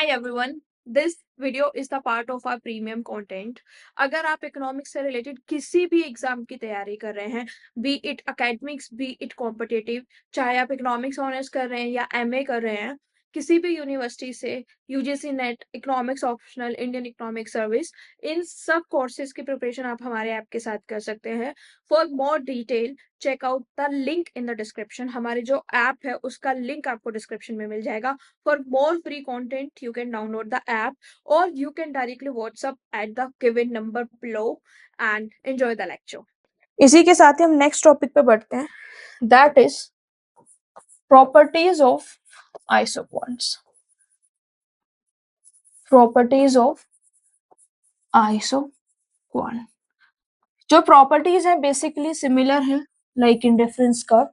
everyone, this video is the part of our premium content. अगर आप economics से related किसी भी एग्जाम की तैयारी कर रहे हैं, B it academics B it competitive, चाहे आप इकोनॉमिक्स ऑनर्स कर रहे हैं या एमए कर रहे हैं, किसी भी यूनिवर्सिटी से, UGC NET, economics optional, Indian economic service, इन सब कोर्सेज की प्रिपरेशन आप हमारे ऐप के साथ कर सकते हैं. For more detail check out the link in the description. हमारे जो ऐप है उसका लिंक आपको डिस्क्रिप्शन में मिल जाएगा. For more free content, you can download the app or you can directly WhatsApp at the given number below and enjoy the lecture. इसी के साथ ही हम नेक्स्ट टॉपिक पे बढ़ते हैं. That is properties of isoquants. Properties of isoquant. जो properties है basically similar है like in difference curve,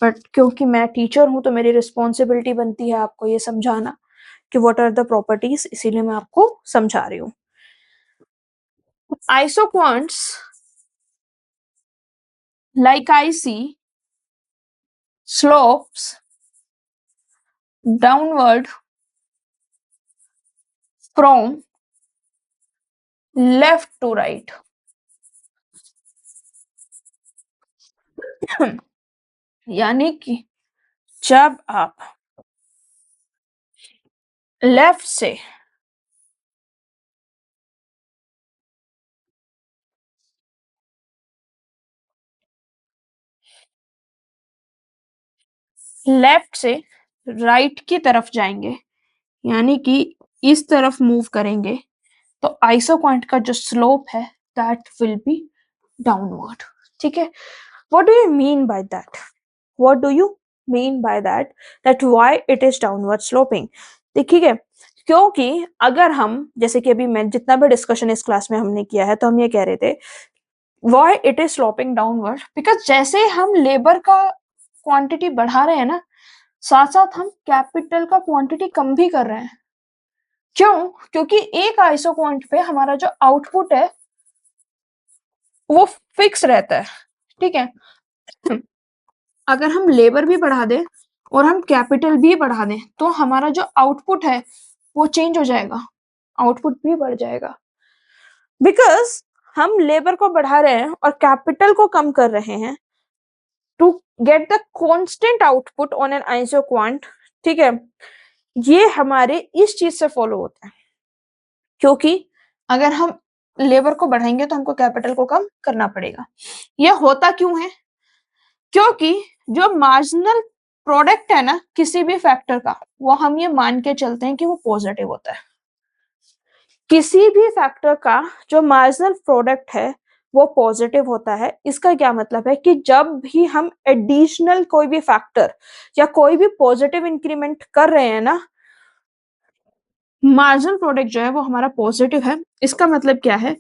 but क्योंकि मैं टीचर हूं तो मेरी रिस्पॉन्सिबिलिटी बनती है आपको ये समझाना कि व्हाट आर द प्रॉपर्टीज, इसीलिए मैं आपको समझा रही हूँ. Isoquants like IC slopes downward from left to right. यानी कि जब आप लेफ्ट से राइट की तरफ जाएंगे, यानी कि इस तरफ मूव करेंगे, तो आइसोक्वांट का जो स्लोप है दैट विल बी डाउनवर्ड. ठीक है. What do you mean by that? What do you mean by that? That why it is downward sloping? देखिए, क्योंकि अगर हम जैसे कि अभी मैं जितना भी डिस्कशन इस क्लास में हमने किया है तो हम ये कह रहे थे why it is sloping downward, because जैसे हम लेबर का क्वांटिटी बढ़ा रहे हैं ना, साथ साथ हम कैपिटल का क्वांटिटी कम भी कर रहे हैं. क्यों? क्योंकि एक आइसोक्वांट पे हमारा जो आउटपुट है वो फिक्स रहता है. ठीक है. अगर हम लेबर भी बढ़ा दें और हम कैपिटल भी बढ़ा दें तो हमारा जो आउटपुट है वो चेंज हो जाएगा, आउटपुट भी बढ़ जाएगा. बिकॉज हम लेबर को बढ़ा रहे हैं और कैपिटल को कम कर रहे हैं to get the constant output on an isoquant. ठीक है. ये हमारे इस चीज से फॉलो होता है, क्योंकि अगर हम लेबर को बढ़ाएंगे तो हमको कैपिटल को कम करना पड़ेगा. ये होता क्यों है? क्योंकि जो मार्जिनल प्रोडक्ट है ना किसी भी फैक्टर का, वो हम ये मान के चलते हैं कि वो पॉजिटिव होता है. किसी भी फैक्टर का जो मार्जिनल प्रोडक्ट है वो पॉजिटिव होता है. इसका क्या मतलब है कि जब भी हम एडिशनल कोई भी फैक्टर या कोई भी पॉजिटिव इंक्रीमेंट कर रहे हैं ना, मार्जिनल प्रोडक्ट जो है वो हमारा पॉजिटिव है. इसका मतलब क्या है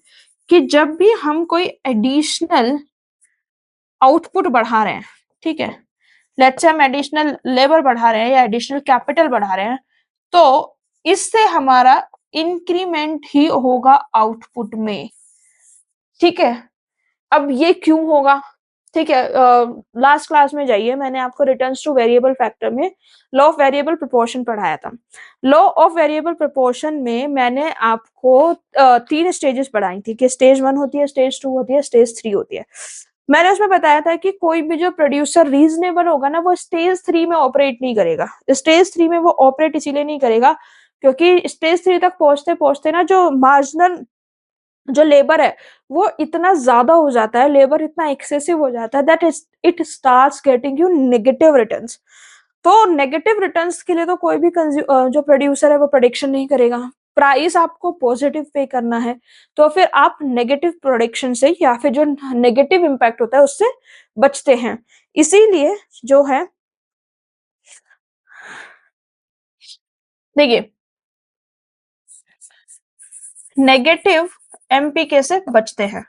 कि जब भी हम कोई एडिशनल आउटपुट बढ़ा रहे हैं, ठीक है, लेट्स से हम एडिशनल लेबर बढ़ा रहे हैं या एडिशनल कैपिटल बढ़ा रहे हैं, तो इससे हमारा इंक्रीमेंट ही होगा आउटपुट में. ठीक है. अब ये क्यों होगा? ठीक है. लास्ट क्लास में जाइए, मैंने आपको रिटर्न्स टू वेरिएबल फैक्टर में लॉ ऑफ वेरिएबल प्रोपोर्शन पढ़ाया था. लॉ ऑफ वेरिएबल प्रोपोर्शन में मैंने आपको 3 स्टेजेस पढ़ाई थी कि स्टेज 1 होती है, स्टेज 2 होती है, स्टेज 3 होती है. मैंने उसमें बताया था कि कोई भी जो प्रोड्यूसर रीजनेबल होगा ना वो स्टेज 3 में ऑपरेट नहीं करेगा. स्टेज 3 में वो ऑपरेट इसीलिए नहीं करेगा क्योंकि स्टेज 3 तक पहुंचते पहुंचते ना जो मार्जिनल जो लेबर है वो इतना ज्यादा हो जाता है, लेबर इतना एक्सेसिव हो जाता है that it starts getting you negative returns. तो नेगेटिव रिटर्न्स के लिए तो कोई भी जो प्रोड्यूसर है वो प्रेडिक्शन नहीं करेगा. प्राइस आपको पॉजिटिव पे करना है तो फिर आप नेगेटिव प्रोडक्शन से या फिर जो नेगेटिव इम्पैक्ट होता है उससे बचते हैं. इसीलिए जो है देखिए नेगेटिव एमपीके से बचते हैं,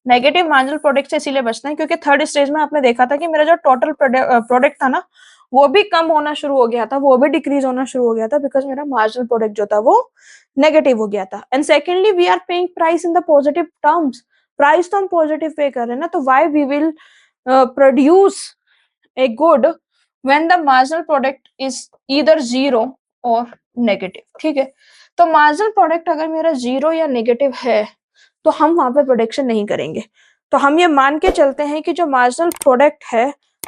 नेगेटिव मार्जिनल प्रोडक्ट से इसीलिए बचते हैं क्योंकि थर्ड स्टेज में आपने देखा था कि मेरा जो टोटल प्रोडक्ट था ना वो भी कम होना शुरू हो गया था, वो भी डिक्रीज होना शुरू हो गया था बिकॉज मेरा मार्जिनल प्रोडक्ट जो था वो नेगेटिव हो गया था. And secondly we are paying price in the positive terms. Price तो हम पॉजिटिव पे कर रहे हैं ना, तो why we will produce a good when the marginal product is either 0 और नेगेटिव, ठीक है। तो मार्जिनल प्रोडक्ट अगर मेरा 0 या नेगेटिव है तो हम वहां पे प्रोडक्शन नहीं करेंगे। तो हम ये मान के चलते हैं कि जो मार्जिनल प्रोडक्ट है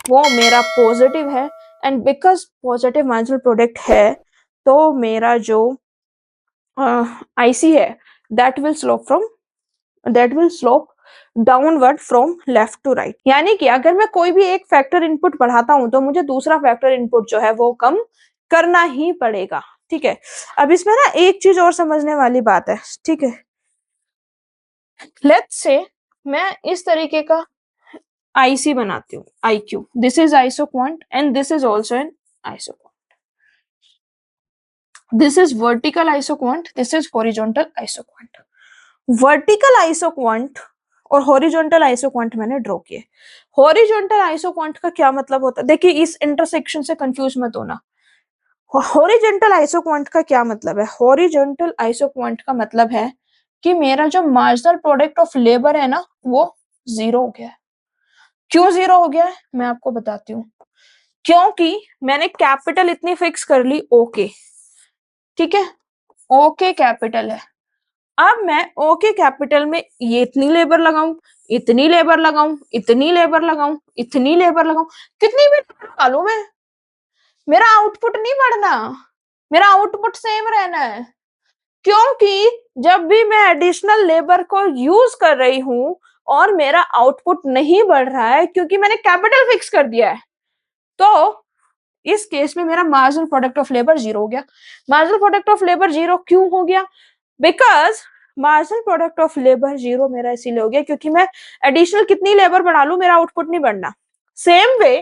वो मेरा पॉजिटिव है, and because positive marginal product है तो मेरा जो आईसी है that will slope downward from left to right. यानी कि अगर मैं कोई भी एक फैक्टर इनपुट बढ़ाता हूं तो मुझे दूसरा फैक्टर इनपुट जो है वो कम करना ही पड़ेगा, ठीक है। अब इसमें ना एक चीज और समझने वाली बात है, ठीक है। लेट्स से मैं इस तरीके का आईसी बनाती हूँ, IQ, this is iso quant and this is also an iso quant. This is vertical iso quant, this is horizontal iso quant. Vertical iso quant और हॉरिजॉन्टल आइसो क्वांट मैंने draw किए। Horizontal iso quant का क्या मतलब होता है, देखिए इस इंटरसेक्शन से कंफ्यूज मत होना। हॉरिजॉन्टल आइसो क्वांट का क्या मतलब है, हॉरिजॉन्टल आइसो क्वांट का मतलब है कि मेरा जो मार्जिनल प्रोडक्ट ऑफ लेबर है ना वो 0 हो गया है। क्यों 0 हो गया है मैं आपको बताती हूँ। क्योंकि मैंने कैपिटल इतनी फिक्स कर ली ओके, ठीक है, ओके कैपिटल है। अब मैं ओके कैपिटल में ये इतनी लेबर लगाऊं, इतनी लेबर लगाऊं, इतनी लेबर लगाऊं, इतनी लेबर लगाऊं, कितनी भी लगा लूं मैं, मेरा आउटपुट नहीं बढ़ना, मेरा आउटपुट सेम रहना है। क्योंकि जब भी मैं एडिशनल लेबर को यूज कर रही हूं और मेरा आउटपुट नहीं बढ़ रहा है क्योंकि मैंने कैपिटल फिक्स कर दिया है, तो इस केस में मेरा मार्जिनल प्रोडक्ट ऑफ लेबर 0 हो गया। मार्जिनल प्रोडक्ट ऑफ लेबर 0 क्यों हो गया, because marginal product of labour 0 मेरा इसीलिए हो गया क्योंकि मैं एडिशनल कितनी लेबर बढ़ा लूं मेरा आउटपुट नहीं बढ़ना। सेम वे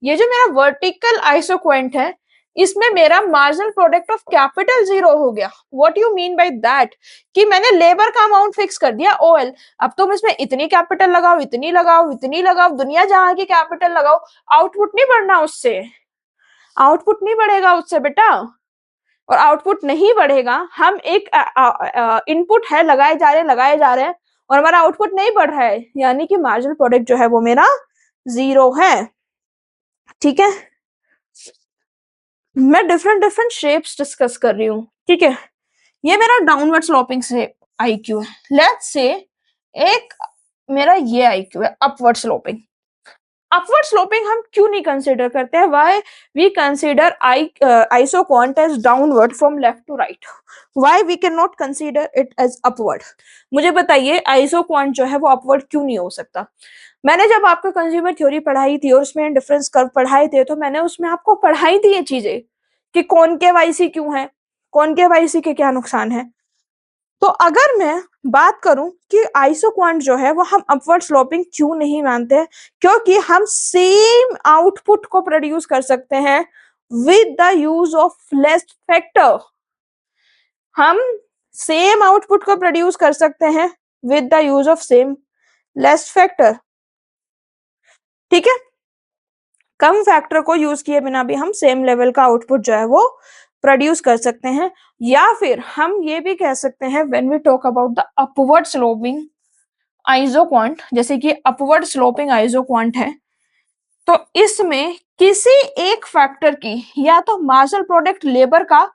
ये जो मेरा वर्टिकल आइसोक्वेंट है इसमें मेरा मार्जिनल प्रोडक्ट ऑफ कैपिटल 0 हो गया। What you mean by that, कि मैंने लेबर का अमाउंट फिक्स कर दिया ओएल, अब तुम इसमें इतनी कैपिटल लगाओ, इतनी लगाओ, इतनी लगाओ, दुनिया जहां की कैपिटल लगाओ, आउटपुट नहीं बढ़ना उससे, आउटपुट नहीं बढ़ेगा उससे बेटा। और आउटपुट नहीं बढ़ेगा, हम एक इनपुट है लगाए जा रहे हैं और हमारा आउटपुट नहीं बढ़ रहा है, यानी कि मार्जिनल प्रोडक्ट जो है वो मेरा 0 है, ठीक है। मैं डिफरेंट शेप्स डिस्कस कर रही हूँ, ठीक है। ये मेरा डाउनवर्ड स्लोपिंग से आईक्यू है। लेट्स से एक मेरा ये आईक्यू है अपवर्ड स्लोपिंग। अपवर्ड स्लोपिंग हम क्यों नहीं कंसीडर करते हैं, why we consider isoquant as downward from left to right, why we can not consider it as upward. मुझे बताइए आइसोक्वांट जो है वो अपवर्ड क्यों नहीं हो सकता। मैंने जब आपको कंज्यूमर थ्योरी पढ़ाई थी और उसमें डिफरेंस कर्व पढ़ाए थे तो मैंने उसमें आपको पढ़ाई थी ये चीजें कि कॉनकेव आईसी क्यों है, कॉनकेव आईसी के क्या नुकसान है। तो अगर मैं बात करूं कि आइसोक्वांट जो है वो हम अपवर्ड स्लोपिंग क्यों नहीं मानते हैं, क्योंकि हम सेम आउटपुट को प्रोड्यूस कर सकते हैं with the use of less factor. हम सेम आउटपुट को प्रोड्यूस कर सकते हैं with the use of same less factor, ठीक है। कम फैक्टर को यूज किए बिना भी हम सेम लेवल का आउटपुट जो है वो प्रोड्यूस कर सकते हैं। या फिर हम ये भी कह सकते हैं when we talk about the upward sloping isoquant, जैसे कि अपवर्ड स्लोपिंग आइसोक्वांट है, तो इसमें किसी एक फैक्टर की या तो मार्जिनल प्रोडक्ट लेबर का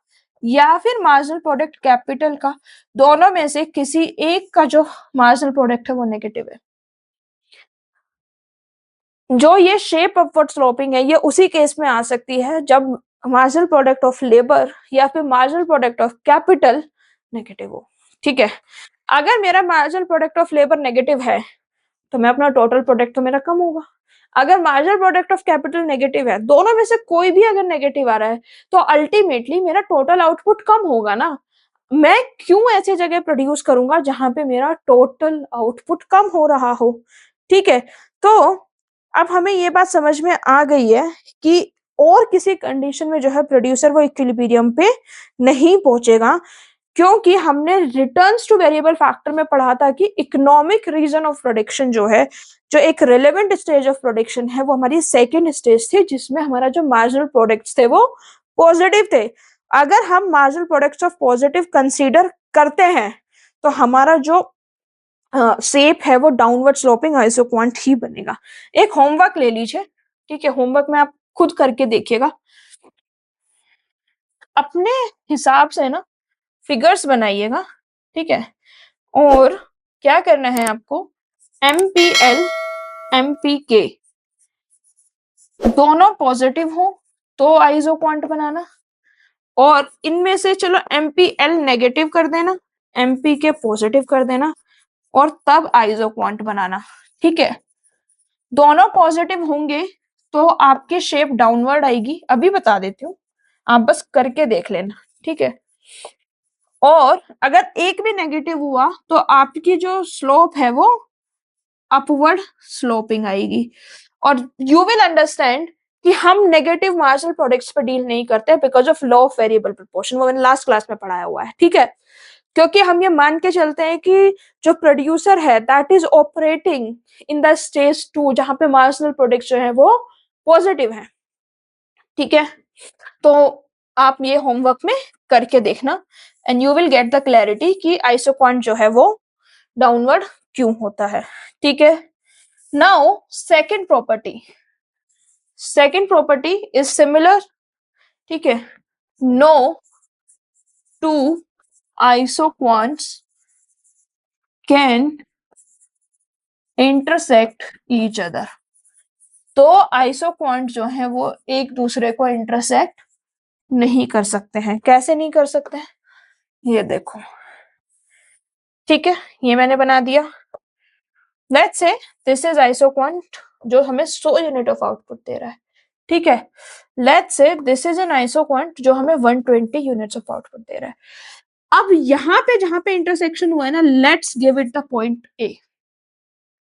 या फिर मार्जिनल प्रोडक्ट कैपिटल का, दोनों में से किसी एक का जो मार्जिनल प्रोडक्ट है वो नेगेटिव है। जो ये शेप अपवर्ड स्लोपिंग है ये उसी केस में आ सकती है जब मार्जिनल प्रोडक्ट ऑफ लेबर या फिर marginal product of capital negative हो, ठीक है। अगर मेरा marginal product of labour negative है तो मैं अपना टोटल प्रोडक्ट तो मेरा कम होगा। अगर marginal product of capital negative है, दोनों में से कोई भी अगर नेगेटिव आ रहा है तो अल्टीमेटली मेरा टोटल आउटपुट कम होगा ना। मैं क्यों ऐसी जगह प्रोड्यूस करूंगा जहां पे मेरा टोटल आउटपुट कम हो रहा हो, ठीक है। तो अब हमें ये बात समझ में आ गई है कि और किसी कंडीशन में जो है प्रोड्यूसर वो इक्विलिब्रियम पे नहीं पहुंचेगा, क्योंकि हमने रिटर्न्स टू वेरिएबल फैक्टर में पढ़ा था कि इकोनॉमिक रीजन ऑफ प्रोडक्शन जो है, जो एक रेलेवेंट स्टेज ऑफ प्रोडक्शन है, वो हमारी सेकेंड स्टेज थी जिसमें हमारा जो मार्जिनल प्रोडक्ट्स थे वो पॉजिटिव थे। अगर हम marginal products of positive consider करते हैं तो हमारा जो शेप है वो डाउनवर्ड स्लोपिंग आइसोक्वांट ही बनेगा। एक होमवर्क ले लीजिए, ठीक है, होमवर्क में आप खुद करके देखिएगा। अपने हिसाब से ना फिगर्स बनाइएगा, ठीक है। और क्या करना है आपको, MPL MPK दोनों पॉजिटिव हो तो आइसो क्वांट बनाना, और इनमें से चलो MPL नेगेटिव कर देना, MPK पॉजिटिव कर देना, और तब आइसो क्वांट बनाना, ठीक है। दोनों पॉजिटिव होंगे तो आपकी शेप डाउनवर्ड आएगी, अभी बता देती हूँ, आप बस करके देख लेना, ठीक है। और अगर एक भी नेगेटिव हुआ तो आपकी जो स्लोप है वो अपवर्ड स्लोपिंग आएगी। और यू विल अंडरस्टैंड कि हम नेगेटिव मार्जिनल प्रोडक्ट्स पर डील नहीं करते because of law of variable proportion, वो मैंने लास्ट क्लास में पढ़ाया हुआ है, ठीक है। क्योंकि हम ये मान के चलते हैं कि जो प्रोड्यूसर है that is operating in the stage 2 जहां पे मार्जिनल प्रोडक्ट्स जो है वो पॉजिटिव है, ठीक है। तो आप ये होमवर्क में करके देखना and you will get the clarity कि आइसोक्वांट जो है वो डाउनवर्ड क्यों होता है, ठीक है। Now second property is similar, ठीक है। No two isoquants can intersect each other। तो आइसोक्वांट जो है वो एक दूसरे को इंटरसेक्ट नहीं कर सकते हैं। कैसे नहीं कर सकते हैं, ये देखो, ठीक है, ये मैंने बना दिया। Let's say this is isoquant जो हमें 100 यूनिट ऑफ आउटपुट दे रहा है, ठीक है। Let's say this is an isoquant जो हमें 120 यूनिट्स ऑफ आउटपुट दे रहा है। अब यहाँ पे जहां पे इंटरसेक्शन हुआ है ना, let's give it the point A,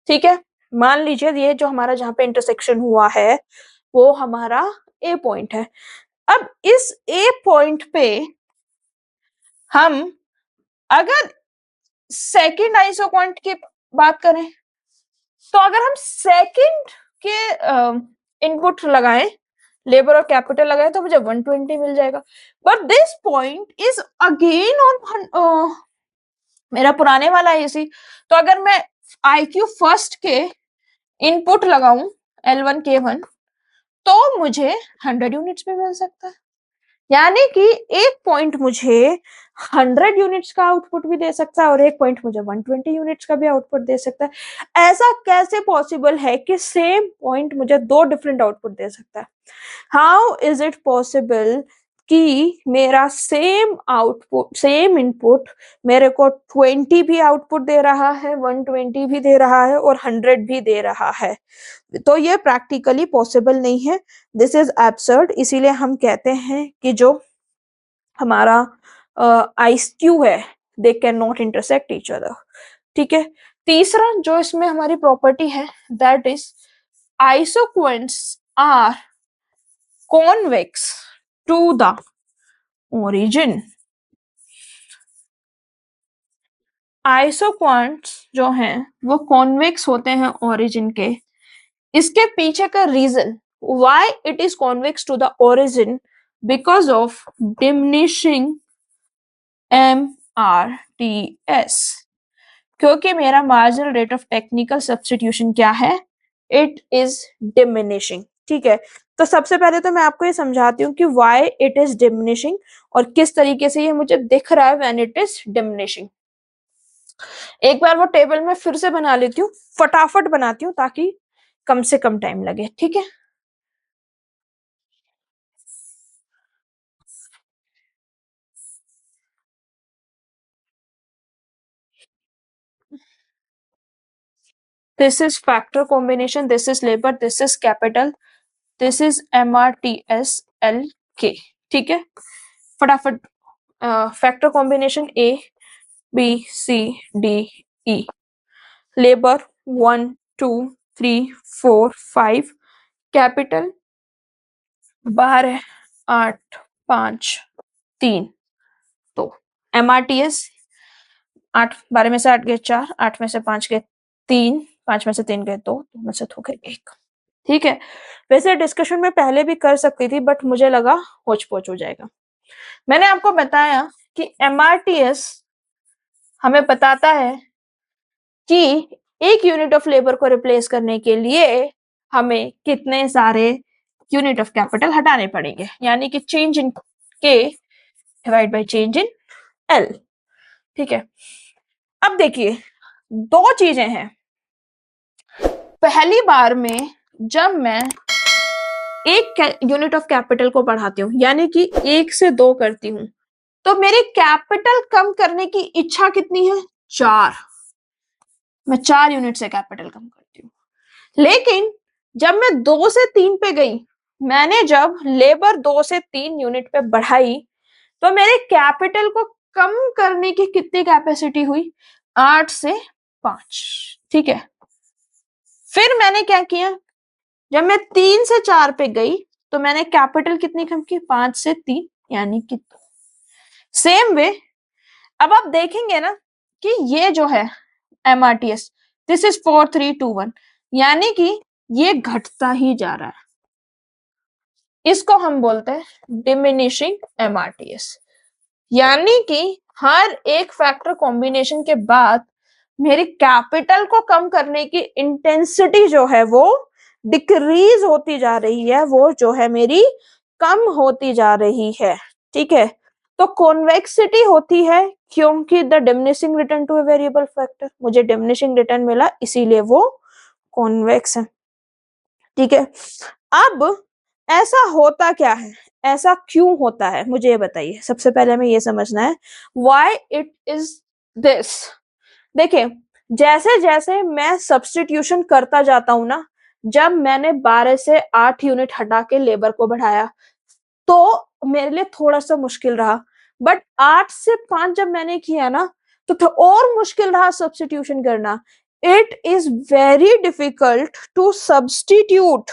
ठीक है। मान लीजिए ये जो हमारा जहां पे इंटरसेक्शन हुआ है वो हमारा ए पॉइंट है। अब इस ए पॉइंट पे हम अगर सेकंड आइसोक्वांट की बात करें तो अगर हम सेकंड के इनपुट लगाएं, लेबर और कैपिटल लगाएं, तो मुझे 120 मिल जाएगा। But this point is again on मेरा पुराने वाला एसी, तो अगर मैं IQ फर्स्ट के इनपुट लगाऊं L1 K1 तो मुझे 100 यूनिट्स भी मिल सकता है। यानी कि एक पॉइंट मुझे 100 यूनिट्स का आउटपुट भी दे सकता है और एक पॉइंट मुझे 120 यूनिट्स का भी आउटपुट दे सकता है। ऐसा कैसे पॉसिबल है कि सेम पॉइंट मुझे दो डिफरेंट आउटपुट दे सकता है? हाउ इज इट पॉसिबल कि मेरा सेम आउटपुट सेम इनपुट मेरे को 20 भी आउटपुट दे रहा है, 120 भी दे रहा है और 100 भी दे रहा है? तो ये प्रैक्टिकली पॉसिबल नहीं है, दिस इज एब्सर्ड। इसीलिए हम कहते हैं कि जो हमारा IQ है they cannot intersect each other, ठीक है। तीसरा जो इसमें हमारी प्रॉपर्टी है that is isoquants are convex to the origin. Isoquants जो हैं वो कॉन्वेक्स होते हैं ओरिजिन के। इसके पीछे का reason why it is convex to the origin, because of diminishing MRTS। क्योंकि मेरा marginal rate of technical substitution क्या है, इट इज डिमिनिशिंग, ठीक है। तो सबसे पहले तो मैं आपको ये समझाती हूँ कि व्हाई इट इज डिमिनिशिंग और किस तरीके से ये मुझे दिख रहा है व्हेन इट इज डिमिनिशिंग। एक बार वो टेबल में फिर से बना लेती हूँ, फटाफट बनाती हूँ ताकि कम से कम टाइम लगे, ठीक है। This is factor combination, this is labour, this is capital, this is MRTSLK, ठीक है। फटाफट factor combination ABCDE, labour 1 2 3 4 5, capital 12 8 5 3, तो MRTS 8 12 में से 8 गए 4, 8 में से 5 गए 3, 5 में से 3 गए 2 में से 2 गए 1, ठीक है। वैसे डिस्कशन में पहले भी कर सकती थी बट मुझे लगा होच पोच हो जाएगा। मैंने आपको बताया कि MRTS हमें बताता है कि एक यूनिट ऑफ लेबर को रिप्लेस करने के लिए हमें कितने सारे यूनिट ऑफ कैपिटल हटाने पड़ेंगे, यानी कि चेंज इन के divide by change in L. ठीक है, अब देखिए दो चीजें हैं। पहली बार में जब मैं एक यूनिट ऑफ कैपिटल को बढ़ाती हूँ, यानी कि 1 से 2 करती हूँ, तो मेरी कैपिटल कम करने की इच्छा कितनी है? 4। मैं 4 यूनिट से कैपिटल कम करती हूँ। लेकिन जब मैं 2 से 3 पे गई, मैंने जब लेबर 2 से 3 यूनिट पे बढ़ाई, तो मेरे कैपिटल को कम करने की कितनी कैपेसिटी हुई? 8 से 5। ठीक है, फिर मैंने क्या किया, जब मैं 3 से 4 पे गई तो मैंने कैपिटल कितनी कम की? 5 से 3, यानी कि 2। सेम वे अब आप देखेंगे ना कि ये जो है एमआरटीएस, दिस इज 4321, यानी कि ये घटता ही जा रहा है। इसको हम बोलते हैं डिमिनिशिंग एमआरटीएस, यानी कि हर एक फैक्टर कॉम्बिनेशन के बाद मेरी कैपिटल को कम करने की इंटेंसिटी जो है वो डिक्रीज होती जा रही है, वो जो है मेरी कम होती जा रही है। ठीक है, तो कॉन्वेक्सिटी होती है क्योंकि the diminishing return to a variable factor, मुझे डिमिनिशिंग रिटर्न मिला इसीलिए वो कॉन्वेक्स है। ठीक है, अब ऐसा होता क्या है, ऐसा क्यों होता है, मुझे ये बताइए। सबसे पहले हमें ये समझना है व्हाई इट इज दिस। देखिए, जैसे जैसे मैं सब्स्टिट्यूशन करता जाता हूं ना, जब मैंने 12 से 8 यूनिट हटा के लेबर को बढ़ाया तो मेरे लिए थोड़ा सा मुश्किल रहा, बट 8 से 5 जब मैंने किया ना तो और मुश्किल रहा सब्स्टिट्यूशन करना। It is very difficult to substitute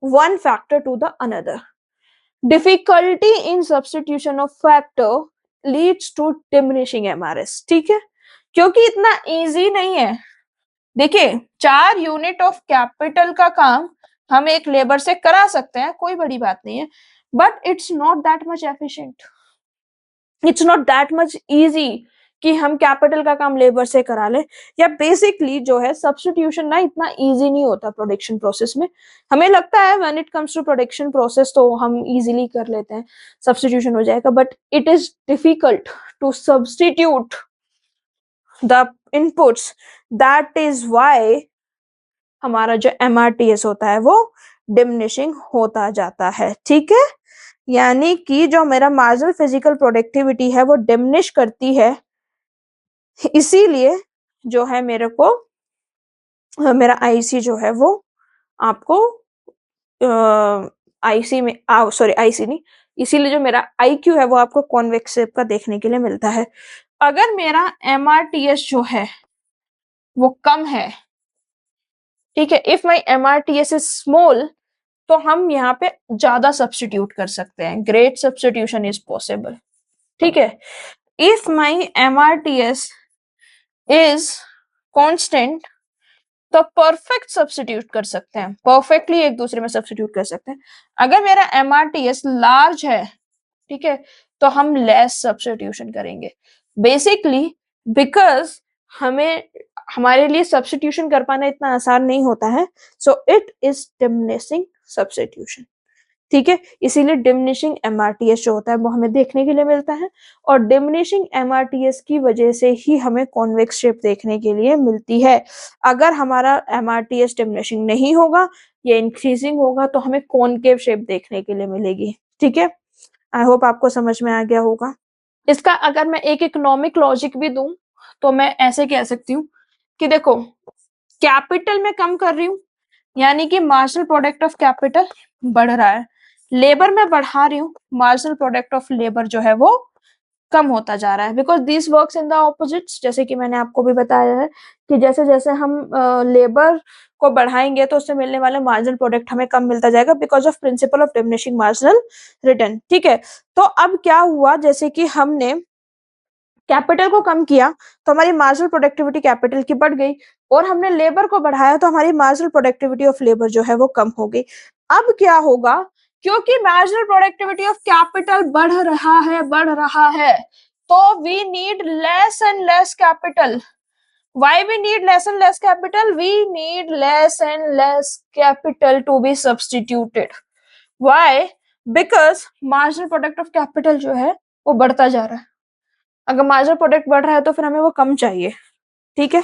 one factor to the another. Difficulty in substitution of factor leads to diminishing MRS. ठीक है, क्योंकि इतना इजी नहीं है। देखिए, 4 यूनिट ऑफ कैपिटल का काम हम एक लेबर से करा सकते हैं, कोई बड़ी बात नहीं है, but it's not that much efficient, it's not that much easy कि हम कैपिटल का काम लेबर से करा ले। या बेसिकली जो है सब्स्टिट्यूशन ना इतना इजी नहीं होता प्रोडक्शन प्रोसेस में। हमें लगता है when it comes to production process तो हम इजीली कर लेते हैं, सब्स्टिट्यूशन हो जाएगा, but it is difficult to substitute the inputs. That is why हमारा जो एमआरटीएस होता है वो डिमिनिशिंग होता जाता है। ठीक है, यानी कि जो मेरा मार्जिनल फिजिकल प्रोडक्टिविटी है वो डिमिनिश करती है, इसीलिए जो है मेरे को मेरा आईसी जो है वो आपको आईसी में सॉरी आईसी नहीं, इसीलिए जो मेरा आईक्यू है वो आपको कॉन्वेक्स शेप का देखने के लिए मिलता है। अगर मेरा एमआरटीएस जो है वो कम है, ठीक है, if my MRTS is small, तो हम यहाँ पे ज्यादा सब्स्टिट्यूट कर सकते हैं, ग्रेट सब्स्टिट्यूशन इज पॉसिबल। ठीक है, if my MRTS is constant तो परफेक्ट सब्स्टिट्यूट कर सकते हैं, परफेक्टली एक दूसरे में सब्स्टिट्यूट कर सकते हैं। अगर मेरा एमआरटीएस लार्ज है, ठीक है, तो हम लेस सब्स्टिट्यूशन करेंगे, बेसिकली बिकॉज हमें हमारे लिए सब्स्टिट्यूशन कर पाना इतना आसान नहीं होता है, so it is diminishing substitution. ठीक है, इसीलिए डिमिनिशिंग एमआरटीएस जो होता है वो हमें देखने के लिए मिलता है, और डिमिनिशिंग एमआरटीएस की वजह से ही हमें कॉन्वेक्स शेप देखने के लिए मिलती है। अगर हमारा एमआरटीएस डिमिनिशिंग नहीं होगा या इंक्रीजिंग होगा तो हमें कॉनकेव शेप देखने के लिए मिलेगी। ठीक है, आई होप आपको समझ में आ गया होगा। इसका अगर मैं एक इकोनॉमिक लॉजिक भी दूं तो मैं ऐसे कह सकती हूँ कि देखो, कैपिटल में कम कर रही हूँ, यानी कि मार्जिनल प्रोडक्ट ऑफ कैपिटल बढ़ रहा है, लेबर में बढ़ा रही हूँ, मार्जिनल प्रोडक्ट ऑफ लेबर जो है वो कम होता जा रहा है, because this works in the opposites. जैसे कि मैंने आपको भी बताया है कि जैसे जैसे हम लेबर को बढ़ाएंगे तो उससे मिलने वाला मार्जिनल प्रोडक्ट हमें कम मिलता जाएगा, because of principle of diminishing marginal return. ठीक है, तो अब क्या हुआ, जैसे कि हमने कैपिटल को कम किया तो हमारी मार्जिनल प्रोडक्टिविटी कैपिटल की बढ़ गई, और हमने लेबर को बढ़ाया तो हमारी मार्जिनल प्रोडक्टिविटी ऑफ लेबर जो है वो कम हो गई। अब क्या होगा, क्योंकि मार्जिनल प्रोडक्टिविटी ऑफ कैपिटल बढ़ रहा है, तो we need less and less capital. Why we need less and less capital? We need less and less capital to be substituted. Why? Because marginal product of capital जो है वो बढ़ता जा रहा है। अगर मार्जिनल प्रोडक्ट बढ़ रहा है तो फिर हमें वो कम चाहिए, ठीक है।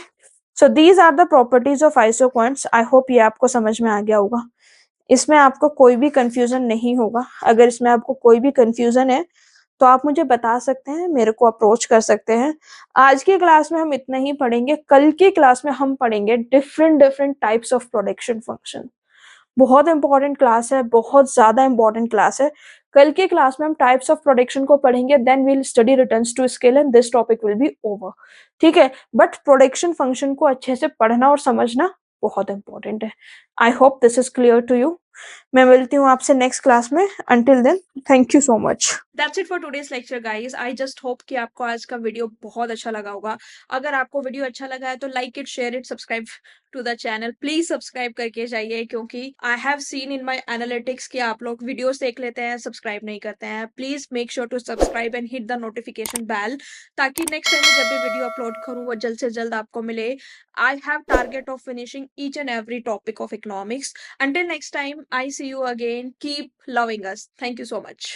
So these are the properties of isoquants. I hope ये आपको समझ में आ गया होगा, इसमें आपको कोई भी कंफ्यूजन नहीं होगा। अगर इसमें आपको कोई भी कंफ्यूजन है तो आप मुझे बता सकते हैं, मेरे को अप्रोच कर सकते हैं। आज की क्लास में हम इतना ही पढ़ेंगे, कल की क्लास में हम पढ़ेंगे different different types of production function. बहुत इंपॉर्टेंट क्लास है, बहुत ज्यादा इंपॉर्टेंट क्लास है। कल की क्लास में हम टाइप्स ऑफ प्रोडक्शन को पढ़ेंगे, then we'll study returns to scale and this topic will be over, ठीक है। बट प्रोडक्शन फंक्शन को अच्छे से पढ़ना और समझना बहुत इंपॉर्टेंट है। I hope this is clear to you. मैं मिलती हूँ आपसे नेक्स्ट क्लास में। Until then, thank you so much. That's it for today's lecture guys. I just hope कि आपको आज का वीडियो बहुत अच्छा लगा होगा। अगर आपको वीडियो अच्छा लगा है तो like it, share it, subscribe to the channel. Please subscribe करके जाइए, क्योंकि I have seen in my analytics कि आप लोग वीडियोस देख लेते हैं, सब्सक्राइब नहीं करते हैं। Please make sure to subscribe and hit the notification bell, ताकि नेक्स्ट टाइम जब भी वीडियो अपलोड करूँ वो जल्द से जल्द आपको मिले। I have target of finishing each and every topic of economics. Until next time, I see you again. Keep loving us. Thank you so much.